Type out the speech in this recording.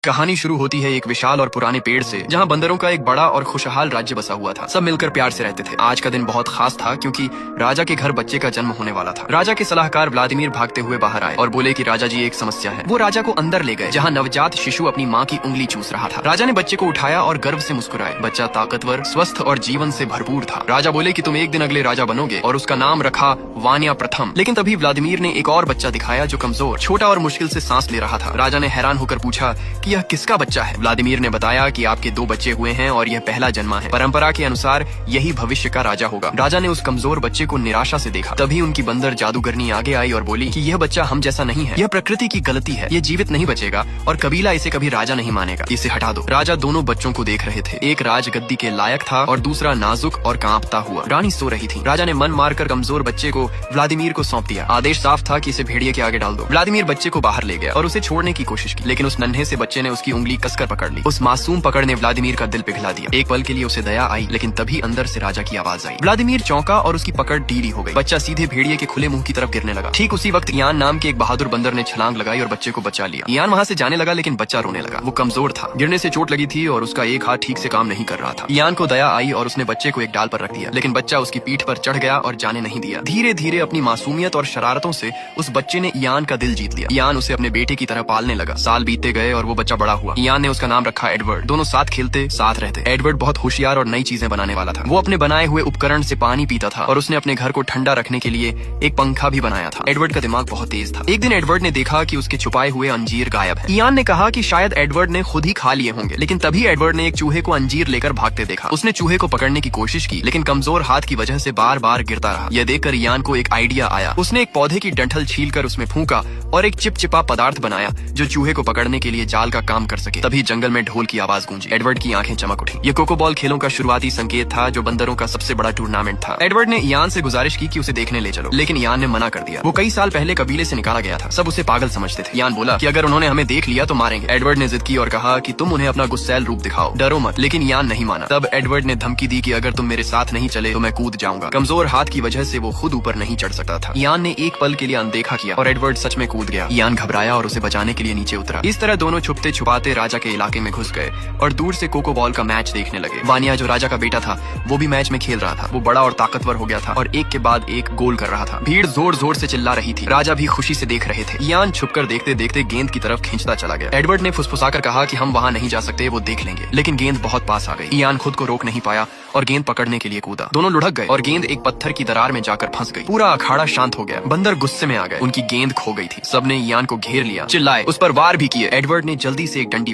कहानी शुरू होती है एक विशाल और पुराने पेड़ से, जहाँ बंदरों का एक बड़ा और खुशहाल राज्य बसा हुआ था। सब मिलकर प्यार से रहते थे। आज का दिन बहुत खास था क्योंकि राजा के घर बच्चे का जन्म होने वाला था। राजा के सलाहकार व्लादिमीर भागते हुए बाहर आए और बोले कि राजा जी, एक समस्या है। वो राजा को अंदर ले गए जहाँ नवजात शिशु अपनी माँ की उंगली चूस रहा था। राजा ने बच्चे को उठाया और गर्व से मुस्कुराए। बच्चा ताकतवर, स्वस्थ और जीवन से भरपूर था। राजा बोले कि तुम एक दिन अगले राजा बनोगे और उसका नाम रखा वानिया प्रथम। लेकिन तभी व्लादिमीर ने एक और बच्चा दिखाया जो कमजोर, छोटा और मुश्किल से सांस ले रहा था। राजा ने हैरान होकर पूछा कि यह किसका बच्चा है। व्लादिमीर ने बताया कि आपके 2 बच्चे हुए हैं और यह पहला जन्मा है। परंपरा के अनुसार यही भविष्य का राजा होगा। राजा ने उस कमजोर बच्चे को निराशा से देखा। तभी उनकी बंदर जादूगरनी आगे आई और बोली कि यह बच्चा हम जैसा नहीं है, यह प्रकृति की गलती है, यह जीवित नहीं बचेगा और कबीला इसे कभी राजा नहीं मानेगा, इसे हटा दो। राजा दोनों बच्चों को देख रहे थे। एक राजगद्दी के लायक था और दूसरा नाजुक और कांपता हुआ। रानी सो रही थी। राजा ने मन मारकर कमजोर बच्चे को व्लादिमीर को सौंप दिया। आदेश साफ था कि इसे भेड़िए के आगे डाल दो। व्लादिमीर बच्चे को बाहर ले गया और उसे छोड़ने की कोशिश की, लेकिन उस नन्हे से बच्चे ने उसकी उंगली कसकर पकड़ ली। उस मासूम पकड़ ने व्लादिमीर का दिल पिघला दिया। एक पल के लिए उसे दया आई, लेकिन तभी अंदर से राजा की आवाज आई। व्लादिमीर चौंका और उसकी पकड़ ढीली हो गई। बच्चा सीधे भेड़िए के खुले मुंह की तरफ गिरने लगा। ठीक उसी वक्त इयान नाम के एक बहादुर बंदर ने छलांग लगाई और बच्चे को बचा लिया। इयान वहाँ से जाने लगा, लेकिन बच्चा रोने लगा। वो कमजोर था, गिरने से चोट लगी थी और उसका एक हाथ ठीक से काम नहीं कर रहा था। इयान को दया आई और उसने बच्चे को एक डाल पर रख दिया, लेकिन बच्चा उसकी पीठ पर चढ़ गया और जाने नहीं दिया। धीरे धीरे अपनी मासूमियत और शरारतों से उस बच्चे ने इयान का दिल जीत लिया। इयान उसे अपने बेटे की तरह पालने लगा। साल बीतते गए और वो बच्चा बड़ा हुआ। इयान ने उसका नाम रखा एडवर्ड। दोनों साथ खेलते, साथ रहते। एडवर्ड बहुत होशियार और नई चीजें बनाने वाला था। वो अपने बनाए हुए उपकरण से पानी पीता था और उसने अपने घर को ठंडा रखने के लिए एक पंखा भी बनाया था। एडवर्ड का दिमाग बहुत तेज था। एक दिन एडवर्ड ने देखा कि उसके छुपाए हुए अंजीर गायब है। इयान ने कहा कि शायद एडवर्ड ने खुद ही खा लिए होंगे, लेकिन तभी एडवर्ड ने एक चूहे को अंजीर लेकर भागते देखा। उसने चूहे को पकड़ने की कोशिश की, लेकिन कमजोर हाथ की वजह से बार बार गिरता रहा। यह देखकर इयान को एक आइडिया आया। उसने एक पौधे की डंठल छीलकर उसमें फूंका और एक चिपचिपा पदार्थ बनाया जो चूहे को पकड़ने के लिए जाल का काम कर सके। तभी जंगल में ढोल की आवाज गूंजी। एडवर्ड की आंखें चमक उठी। ये कोको बॉल खेलों का शुरुआती संकेत था, जो बंदरों का सबसे बड़ा टूर्नामेंट था। एडवर्ड ने इयान से गुजारिश की कि उसे देखने ले चलो, लेकिन इयान ने मना कर दिया। वो कई साल पहले कबीले से निकाला गया था। सब उसे पागल समझते थे। इयान बोला कि अगर उन्होंने हमें देख लिया तो मारेंगे। एडवर्ड ने जिद की और कहा कि तुम उन्हें अपना गुस्सैल रूप दिखाओ, डरो मत। लेकिन इयान नहीं माना। तब एडवर्ड ने धमकी दी कि अगर तुम मेरे साथ नहीं चले तो मैं कूद जाऊंगा। कमजोर हाथ की वजह से वो खुद ऊपर नहीं चढ़ सकता था। इयान ने एक पल के लिए अनदेखा किया और एडवर्ड सच में कूद गया। इयान घबराया और उसे बचाने के लिए नीचे उतरा। इस तरह दोनों छुपते छुपाते राजा के इलाके में घुस गए और दूर से कोको बॉल का मैच देखने लगे। वानिया, जो राजा का बेटा था, वो भी मैच में खेल रहा था। वो बड़ा और ताकतवर हो गया था और एक के बाद एक गोल कर रहा था। भीड़ जोर जोर से चिल्ला रही थी। राजा भी खुशी से देख रहे थे। इयान छुपकर देखते देखते गेंद की तरफ खींचता चला गया। एडवर्ड ने फुसफुसाकर कहा कि हम वहाँ नहीं जा सकते, वो देख लेंगे। लेकिन गेंद बहुत पास आ गई। इयान खुद को रोक नहीं पाया और गेंद पकड़ने के लिए कूदा। दोनों लुढ़क गए और गेंद एक पत्थर की दरार में जाकर फंस गई। पूरा अखाड़ा शांत हो गया। बंदर गुस्से में आ गए। उनकी गेंद खो गई थी। सबने इयान को घेर लिया, चिल्लाए, उस पर वार भी किए। एडवर्ड ने जल्दी से एक डंडी